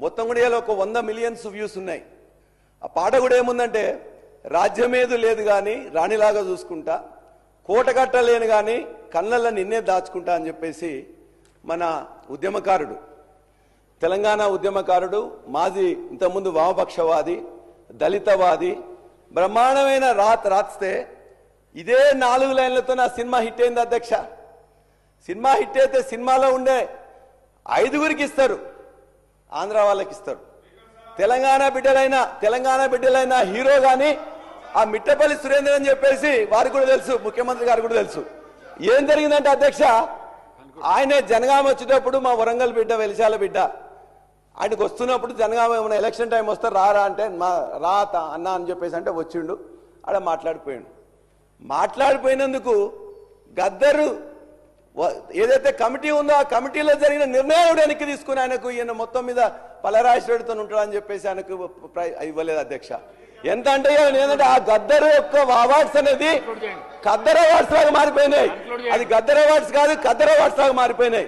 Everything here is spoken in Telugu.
మొత్తం కూడా ఇలా ఒక 100 మిలియన్స్ వ్యూస్ ఉన్నాయి. ఆ పాట కూడా ఏముందంటే, రాజ్యమేదు లేదు కానీ రాణిలాగా చూసుకుంటా, కోట కట్టలేను కానీ కళ్ళల్లో నిన్నే దాచుకుంటా అని చెప్పేసి మన ఉద్యమకారుడు, తెలంగాణ ఉద్యమకారుడు, మాజీ ఇంతకుముందు వామపక్షవాది, దళితవాది బ్రహ్మాండమైన రాస్తే ఇదే 4 లైన్లతో నా సినిమా హిట్ అయింది అధ్యక్ష. సినిమా హిట్ అయితే సినిమాలో ఉండే 5గురికి ఇస్తారు, ఆంధ్ర వాళ్ళకి ఇస్తారు. తెలంగాణ బిడ్డలైన హీరో కానీ ఆ మిట్టపల్లి సురేంద్ర అని చెప్పేసి వారికి కూడా తెలుసు, ముఖ్యమంత్రి గారికి కూడా తెలుసు. ఏం జరిగిందంటే అధ్యక్ష, ఆయనే జనగామ వచ్చేటప్పుడు మా వరంగల్ బిడ్డ, వెలిశాల బిడ్డ, ఆయనకు వస్తున్నప్పుడు జనగామ ఏమైనా ఎలక్షన్ టైం వస్తే రారా అంటే, రా అన్న అని చెప్పేసి అంటే వచ్చిండు. ఆడ మాట్లాడిపోయినందుకు గద్దరు ఏదైతే కమిటీ ఉందో ఆ కమిటీలో జరిగిన నిర్ణయం వెనక్కి తీసుకుని ఆయనకు ఈయన మొత్తం మీద పలరాశ్వడితో ఉంటాడని చెప్పేసి ఆయనకు ఇవ్వలేదు అధ్యక్ష. ఎంత అంటే ఏంటంటే ఆ గద్దరు యొక్క అవార్డ్స్ అనేది ఖద్దర్ అవార్డ్స్ లాగా మారిపోయినాయి. అది గద్దర్ అవార్డ్స్ కాదు, ఖద్దర్ అవార్డ్స్ లాగా మారిపోయినాయి.